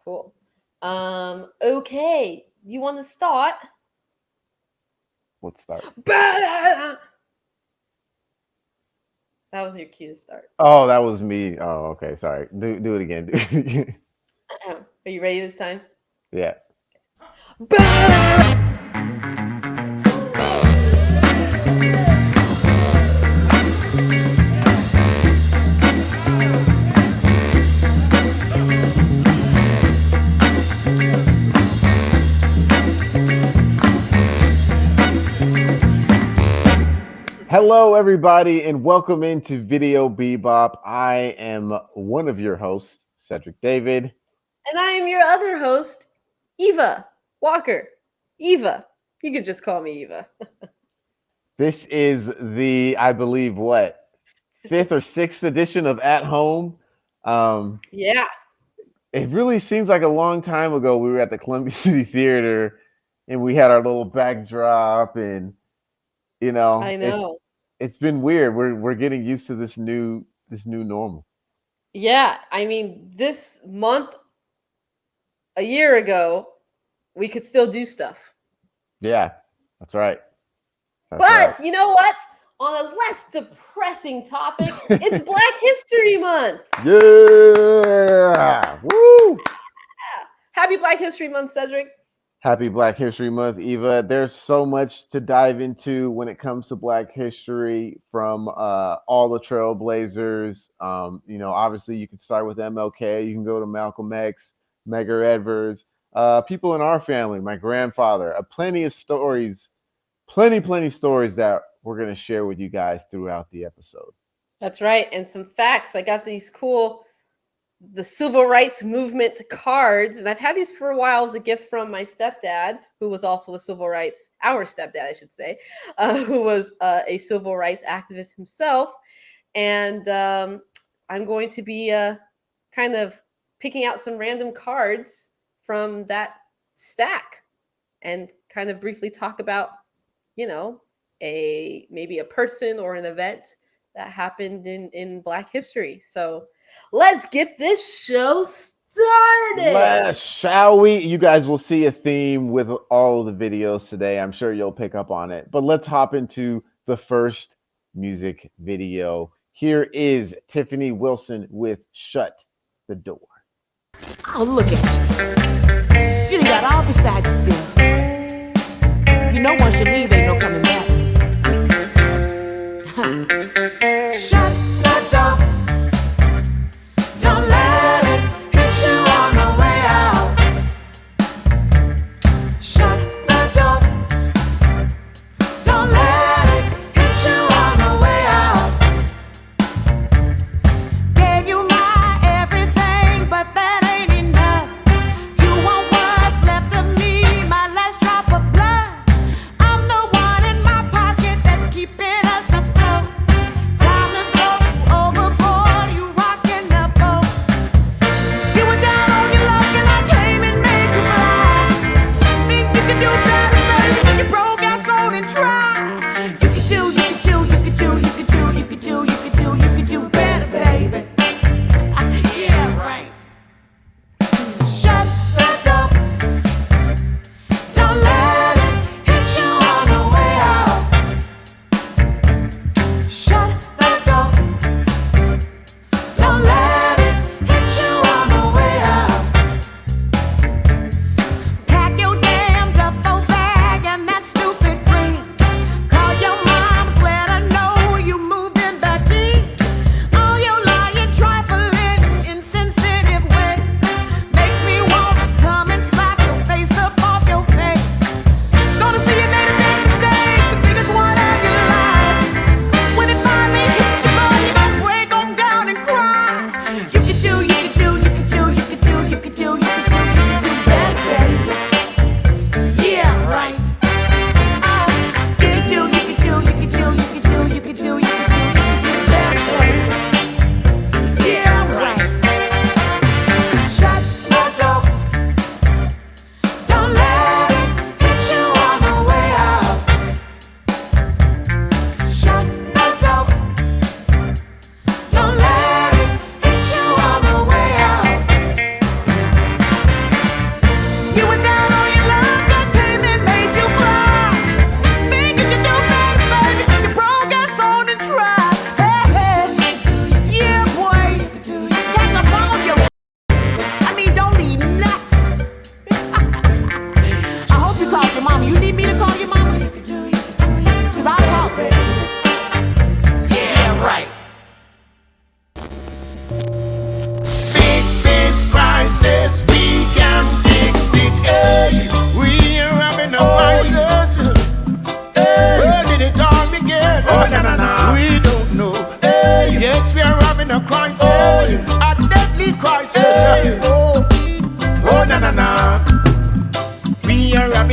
Cool. Okay. You want to start? Let's start. That was your cue to start. Oh, that was me. Oh, okay. Sorry. Do it again. Are you ready this time? Yeah. Hello, everybody, and welcome into Video Bebop. I am one of your hosts, Cedric David. And I am your other host, Eva Walker. Eva. You could just call me Eva. This is the, I believe, fifth or sixth edition of At Home. Yeah. It really seems like a long time ago we were at the Columbia City Theater and we had our little backdrop and, I know. it's been weird. We're getting used to this new normal. Yeah. I mean, this month, a year ago, we could still do stuff. Yeah, that's right. But you know what? On a less depressing topic, it's Black History Month. Yeah! Woo! Happy Black History Month, Cedric. Happy Black History Month, Eva. There's so much to dive into when it comes to Black history from all the trailblazers. Obviously you could start with MLK. You can go to Malcolm X, Medgar Evers, people in our family, my grandfather. Plenty of stories, plenty stories that we're going to share with you guys throughout the episode. That's right. And some facts. I got these the civil rights movement cards, and I've had these for a while as a gift from my stepdad, who was also our stepdad, I should say, who was a civil rights activist himself. And I'm going to be kind of picking out some random cards from that stack and kind of briefly talk about, maybe a person or an event that happened in Black history. So let's get this show started. Shall we? You guys will see a theme with all of the videos today. I'm sure you'll pick up on it. But let's hop into the first music video. Here is Tiffany Wilson with Shut the Door. Oh, look at you. You done got all beside yourself. You know once you leave, ain't no coming back. Shut the door. Don't let it hit you on the way out. Shut the door. Don't let it hit you on the way out. Gave you my everything, but that ain't enough. You want what's left of me, my last drop of blood. I'm the one in my pocket that's keeping us afloat.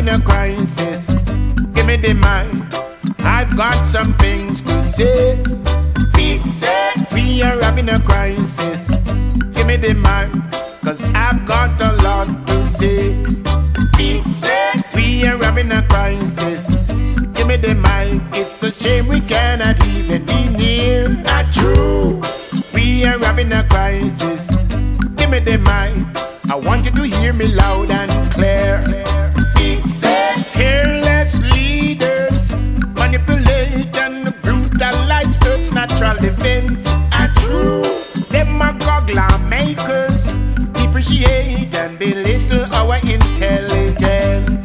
having a crisis. Give me the mic. I've got some things to say. Fix it. We are having a crisis. Give me the mic, cause I've got a lot to say. Fix it. We are having a crisis. Give me the mic. It's a shame we cannot even be near. Not true. We are having a crisis. Give me the mic. I want you to hear me loud and clear. Fix it. Careless leaders manipulate and brutalize Earth's natural defense. Are true. Demagogue lawmakers depreciate and belittle our intelligence.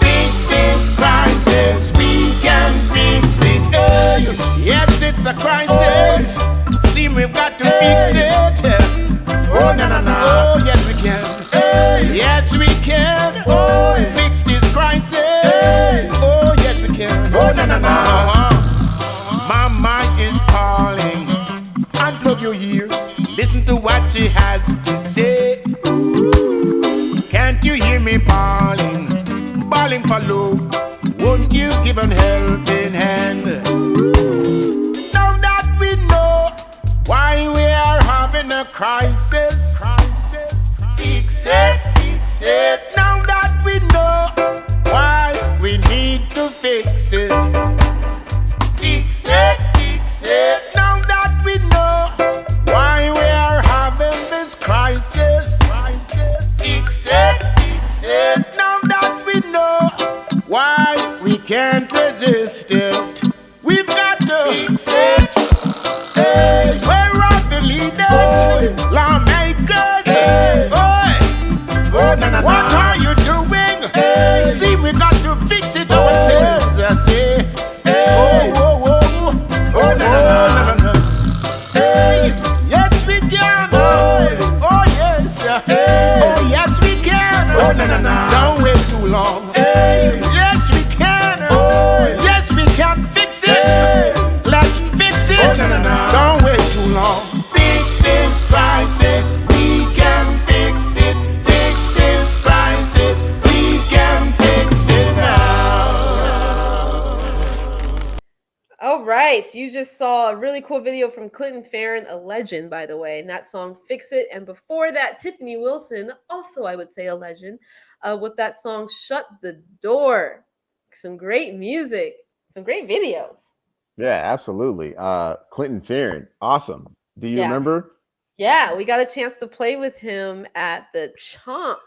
Fix this crisis. We can fix it. Hey. Yes, it's a crisis. See, we've got to fix it. Oh, no, no, no. Oh, yes, we can. Hey. Yes, we can. Oh, fix this crisis. Hey. Oh, yes, we can. Oh, no, no, no. Mama is calling. Unplug your ears. Listen to what she has to say. Can't you hear me bawling? Bawling for love. Won't you give an helping hand? Now that we know why we are having a crisis, fix it, fix it. Now that we know why we need to fix it, fix it, fix it. Now that we know why we are having this crisis, fix it, fix it. Now that we know why we can't resist it, we've got to fix it. Hey, where are the leaders, lawmakers? Hey. Oh, no, no, what are you doing? Hey. See, we got to fix it ourselves. I say, hey. Oh, no, no, no, no, no. Hey, yes, we can. Hey. Oh, yes. Hey. Oh, yes, we can. Oh, no, no, no. Don't wait too long. Hey. Yes, we can. Oh, yes, we can fix it. Hey. Let's fix it. Oh, no, no, no. Don't wait too long. Fix this crisis. We can fix it. Fix this crisis. We can fix this now. All right, you just saw a really cool video from Clinton Fearon, a legend, by the way, and that song "Fix It." And before that, Tiffany Wilson, also I would say a legend, with that song "Shut the Door." Some great music, some great videos. Yeah, absolutely. Clinton Fearon, awesome. Do you Yeah. remember? Yeah, we got a chance to play with him at the Chomp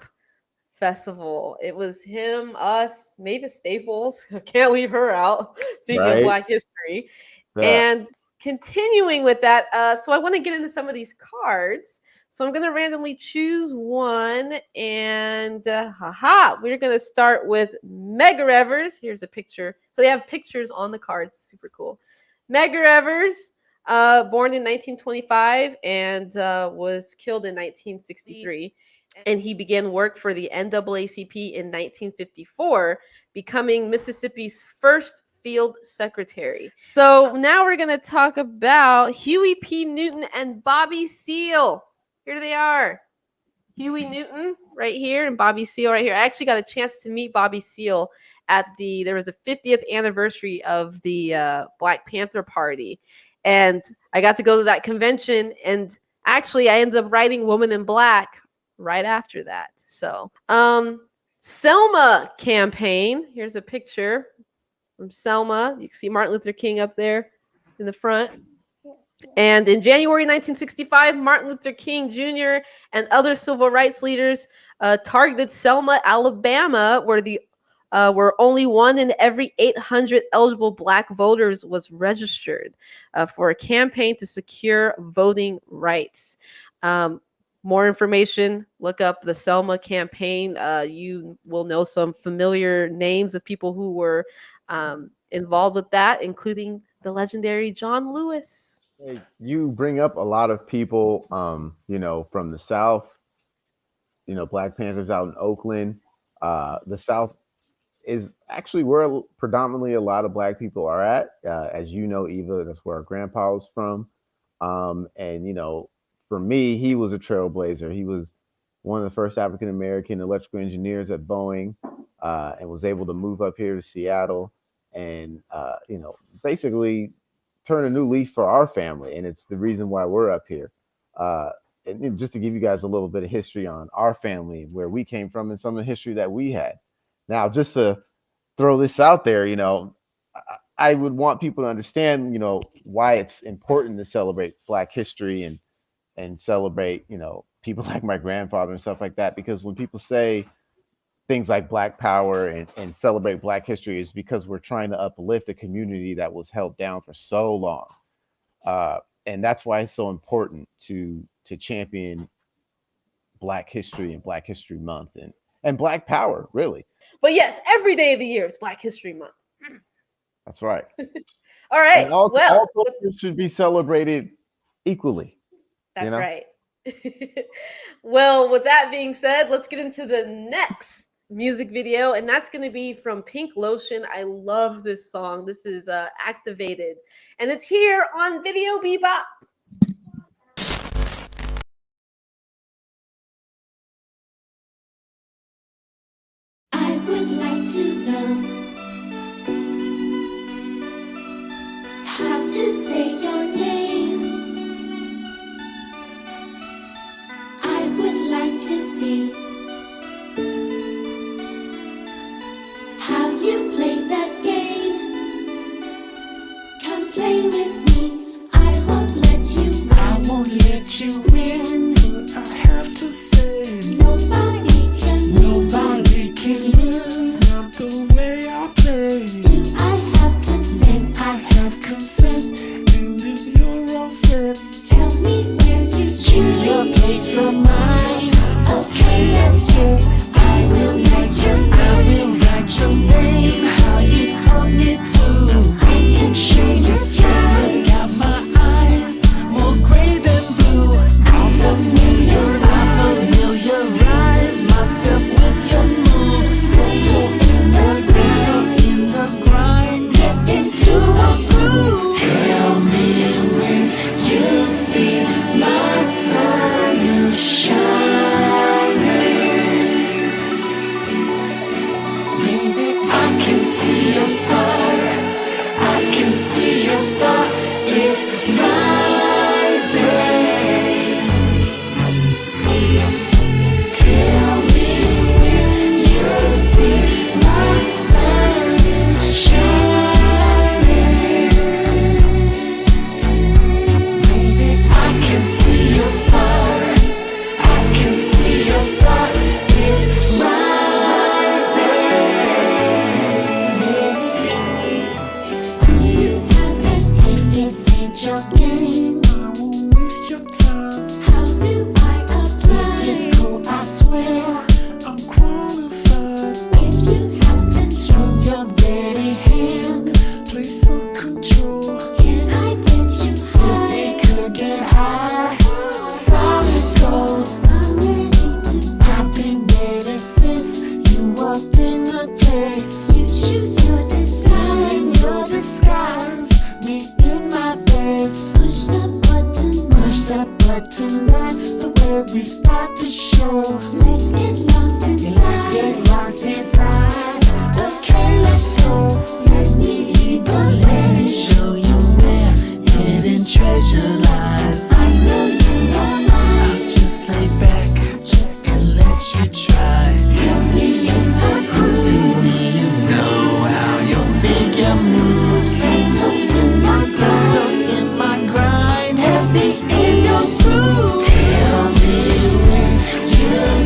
Festival. It was him, us, Mavis Staples. Can't leave her out. Speaking of Right. Black history. Yeah. And continuing with that, so I want to get into some of these cards. So I'm going to randomly choose one. And we're going to start with Medgar Evers. Here's a picture. So they have pictures on the cards. Super cool. Medgar Evers, born in 1925 and was killed in 1963. And he began work for the NAACP in 1954, becoming Mississippi's first field secretary. So now we're going to talk about Huey P. Newton and Bobby Seale. Here they are. Huey Newton right here and Bobby Seale right here. I actually got a chance to meet Bobby Seale at there was a 50th anniversary of the Black Panther Party. And I got to go to that convention, and actually I ended up writing Woman in Black right after that. So, Selma campaign. Here's a picture from Selma. You can see Martin Luther King up there in the front. And in January 1965, Martin Luther King Jr. and other civil rights leaders targeted Selma, Alabama, where only 1 in every 800 eligible Black voters was registered for a campaign to secure voting rights. More information, look up the Selma campaign. You will know some familiar names of people who were involved with that, including the legendary John Lewis. You bring up a lot of people, from the South, Black Panthers out in Oakland. The South is actually where predominantly a lot of Black people are at. As you know, Eva, that's where our grandpa was from. And, for me, he was a trailblazer. He was one of the first African American electrical engineers at Boeing, and was able to move up here to Seattle and basically turn a new leaf for our family, and it's the reason why we're up here. Uh, and just to give you guys a little bit of history on our family, where we came from, and some of the history that we had. Now, just to throw this out there, I would want people to understand, why it's important to celebrate Black history and celebrate, people like my grandfather and stuff like that. Because when people say things like Black Power and celebrate Black history, is because we're trying to uplift a community that was held down for so long. And that's why it's so important to champion Black history and Black History Month and Black Power, really. But yes, every day of the year is Black History Month. That's right. All right. And all well, cultures should be celebrated equally. That's right. Well, with that being said, let's get into the next music video, and that's going to be from Pink Lotion. I love this song. This is Activated, and it's here on Video Bebop. I would like to know how to say your name. I would like to see how you play that game. Come play with me. I won't let you win. I won't let you win. I have to say, Nobody can lose. nobody can lose. Not the way I play. Do I have consent? I have consent, and if you're all set, Tell me where you choose. your place or mine. Okay, let's go. I will write your name. How you taught me to. I can show you skies. Got my eyes more gray than blue. I familiarize myself with your moves. Settle in the grind. Get into a groove. Tell me when you see my sun is shining. Baby, I can see your star. I can see your star. It's rising. Tell me when you see my sun is shining. Baby, I can see your star. I can see your star. It's rising. Do you have that ticket? Ain't your game. I won't waste your time. How do I apply? It's cool, I swear. I'm qualified. If you have control, Your very hand, place of control. can I get you high? They could get high. Solid gold. I'm ready to. I've been ready since you walked in the place. You choose your disguise. Your disguise, me in my face. Push the button. Push that button, that's the way we start the show. Let's get lost Yeah, let's inside. get lost inside. Okay, let's go. Let me lead the Let me way. show you where hidden treasure lies. I know you know I'll mine. just lay back and let you try. Tell me in the Do groove. you know how your figure moves? Settle in my Settled side. in my grind. Heavy in your groove. Tell me when You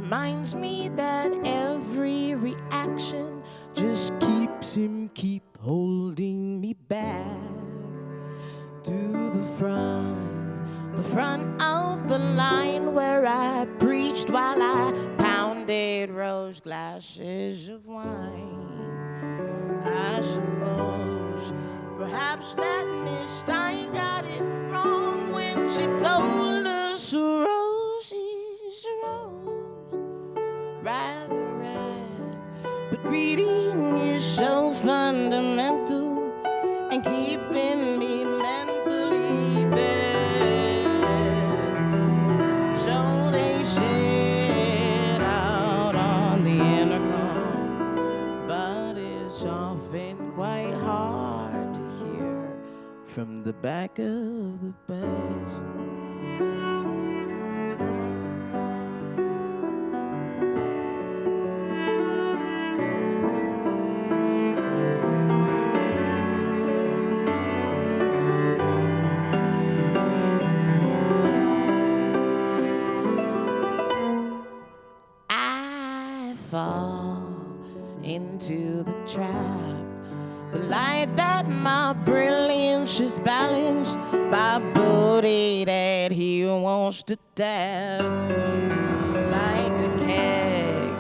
reminds me that every reaction just keep holding me back to the front of the line where I preached while I pounded rose glasses of wine. I suppose perhaps that Miss Stein got it wrong when she told us a rose is a rose, rather red. But reading is so fundamental and keeping me mentally fed. So they said out on the intercom, but it's often quite hard to hear from the back of the bus. I fall into the trap, the light that my brilliance is balanced by booty that he wants to tap. Like a keg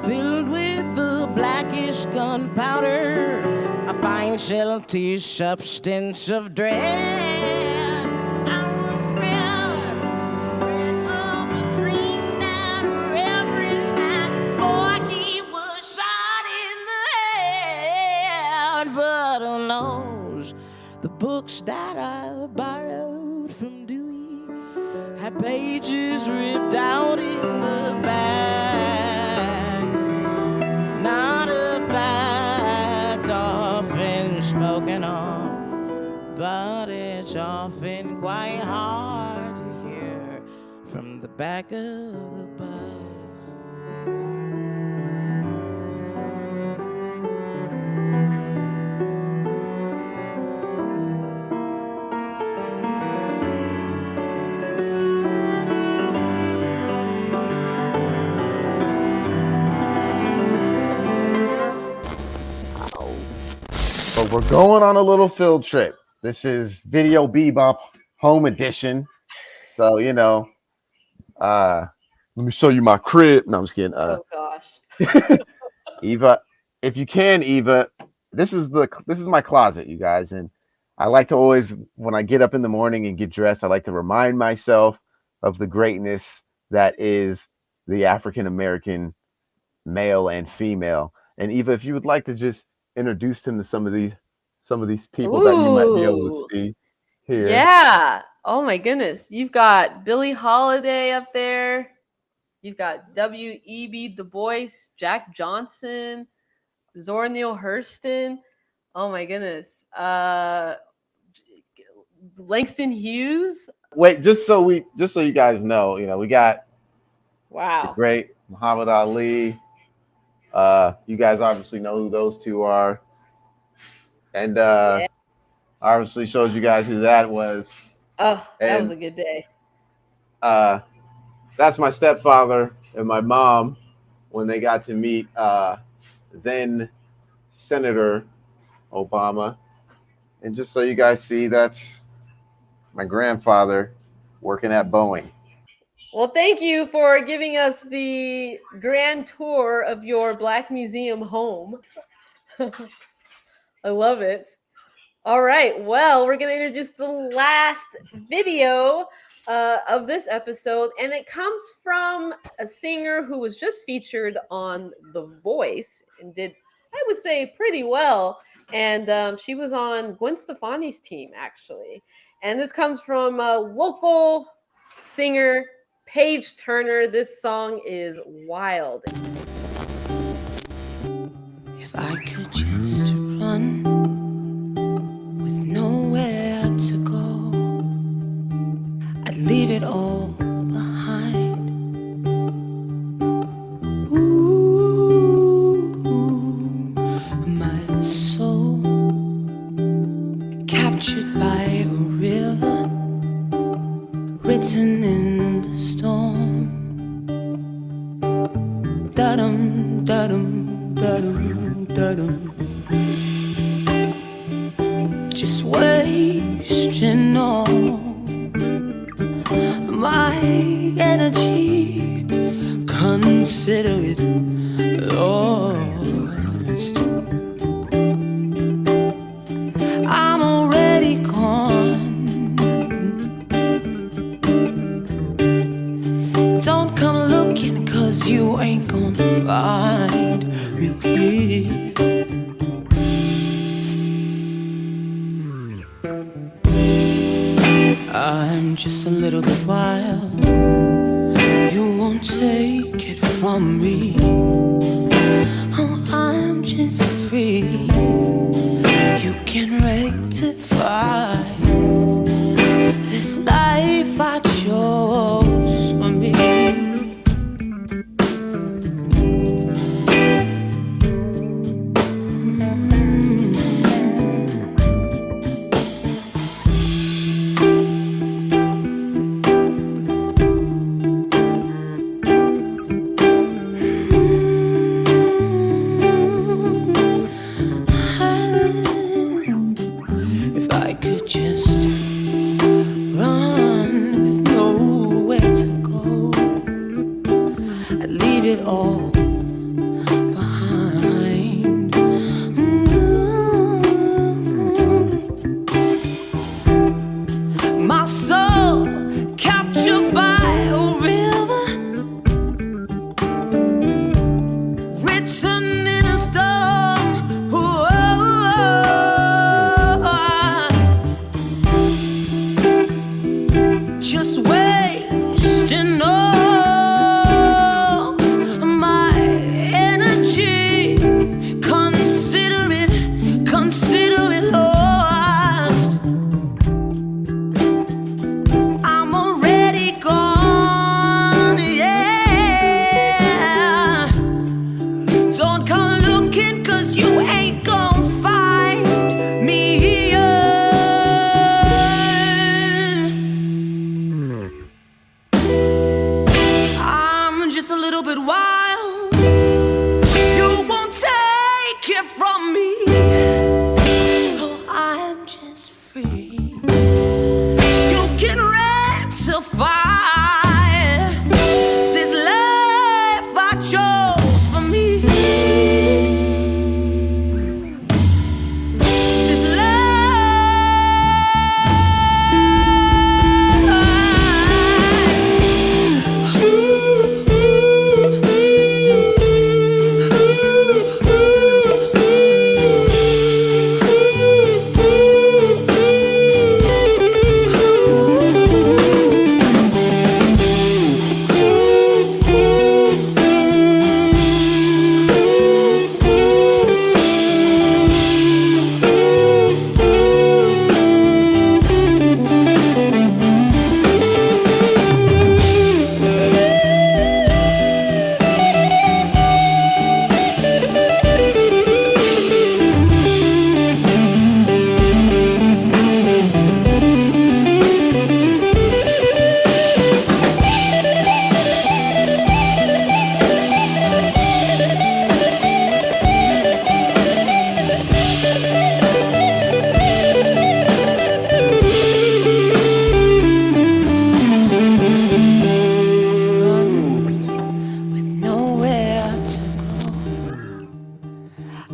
filled with the blackest gunpowder, I find shelter substance of dread. I was red of a dream that reverend had, for he was shot in the head. But who knows, the books that I borrowed from Dewey had pages ripped out in the back. Not a fact often spoken of, but it's often quite hard to hear from the back of the bus. But we're going on a little field trip. This is Video Bebop Home Edition. So, let me show you my crib. No, I'm just kidding. Oh gosh. Eva, if you can, Eva, this is my closet, you guys, and I like to always, when I get up in the morning and get dressed, I like to remind myself of the greatness that is the African American male and female. And Eva, if you would like to just introduce him to some of these people that you might be able to Ooh. see here. Yeah. Oh my goodness. You've got Billie Holiday up there. You've got W.E.B. Du Bois, Jack Johnson, Zora Neale Hurston. Oh my goodness. Langston Hughes. Wait, just so you guys know, we got the Wow. great Muhammad Ali. You guys obviously know who those two are. And Yeah. obviously showed you guys who that was. Oh, that was And a good day. that's my stepfather and my mom when they got to meet then Senator Obama. And just so you guys see, that's my grandfather working at Boeing. Well, thank you for giving us the grand tour of your Black Museum home. I love it. All right. Well, we're going to introduce the last video of this episode, and it comes from a singer who was just featured on The Voice and did, I would say, pretty well. And she was on Gwen Stefani's team, actually. And this comes from a local singer, Payge Turner. This song is Wyld. If I could just run with nowhere to go, I'd leave it all behind. Ooh, my soul captured by a river, written in the storm. da-dum, da-dum, da-dum, da-dum. Just wasting all my energy. Consider it lost. I'm already gone. Don't come looking, 'cause you ain't gonna find me here. I'm just a little bit wild. You won't take it from me. Oh, I'm just free. You can rectify this life I chose for me. If I could just run with nowhere to go, I'd leave it all behind. My soul captured by a river, written in a stone. Just wasting all my energy. Consider it lost. I'm already gone, yeah. Don't come looking, 'cause you ain't gonna find me here. I'm just a little bit wild. You won't take it from me. Oh, I'm just free. You can rectify this life I chose for me. This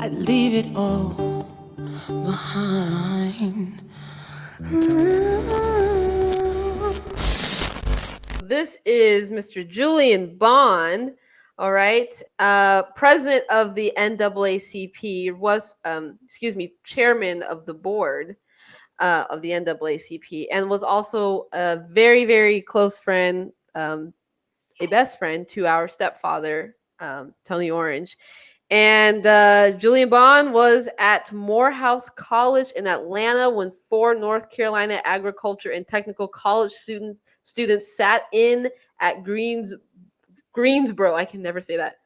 I'd leave it all behind. This is Mr. Julian Bond, all right, president of the NAACP, was, chairman of the board of the NAACP, and was also a very, very close friend, a best friend to our stepfather, Tony Orange. And Julian Bond was at Morehouse College in Atlanta when 4 North Carolina agriculture and technical college students sat in at Greensboro. I can never say that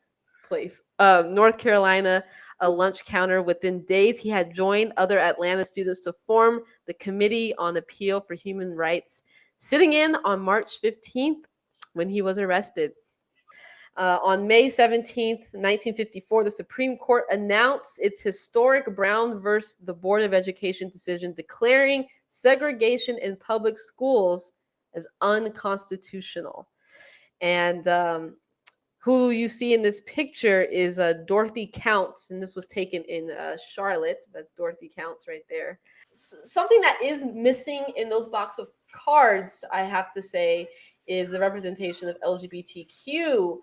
place. North Carolina, a lunch counter. Within days, he had joined other Atlanta students to form the Committee on Appeal for Human Rights, sitting in on March 15th when he was arrested. On May 17th, 1954, the Supreme Court announced its historic Brown versus the Board of Education decision declaring segregation in public schools as unconstitutional. And who you see in this picture is Dorothy Counts, and this was taken in Charlotte. That's Dorothy Counts right there. Something that is missing in those box of cards, I have to say, is the representation of LGBTQ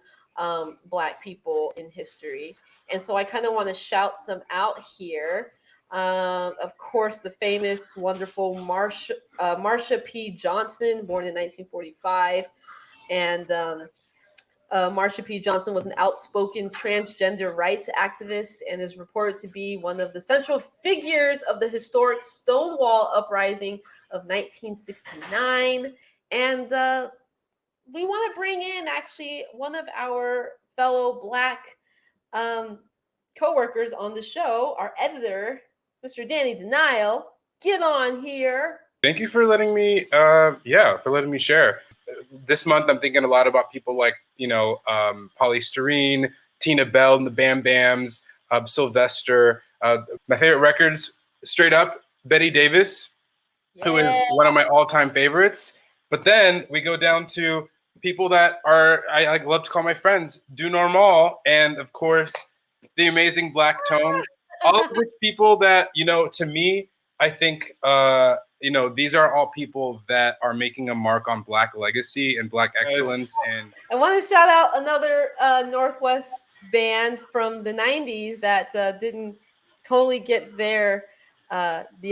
Black people in history. And so I kind of want to shout some out here. Of course, the famous, wonderful Marsha P. Johnson, born in 1945. And Marsha P. Johnson was an outspoken transgender rights activist and is reported to be one of the central figures of the historic Stonewall Uprising of 1969. And we want to bring in actually one of our fellow Black co-workers on the show, our editor, Mr. Danny Denial. Get on here. Thank you for letting me, share. This month, I'm thinking a lot about people like, Polystyrene, Tina Bell and the Bam Bams, Sylvester. My favorite records, straight up, Betty Davis, who is one of my all-time favorites. But then we go down to people that I love to call my friends, Do Normal, and of course, the amazing Black Tones. All of which people that, to me, I think, these are all people that are making a mark on Black legacy and Black excellence. And I want to shout out another Northwest band from the 90s that didn't totally get the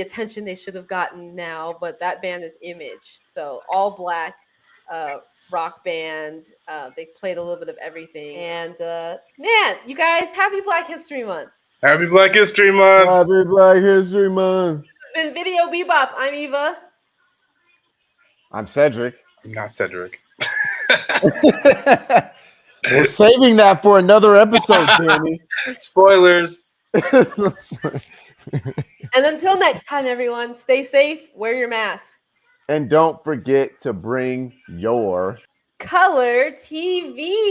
attention they should have gotten now, but that band is Image. So all Black rock band. They played a little bit of everything. And man, you guys, happy Black History Month. Happy Black History Month. Happy Black History Month. It's been Video Bebop. I'm Eva. I'm Cedric. I'm not Cedric. We're saving that for another episode, Danny. Spoilers. And until next time, everyone, stay safe, wear your mask. And don't forget to bring your color TV.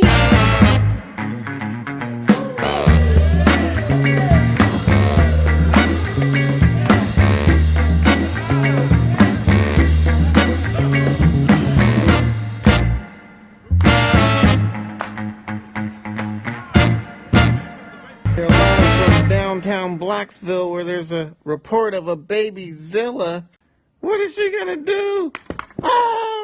Downtown Blacksville, where there's a report of a baby Zilla. What is she gonna do? Oh!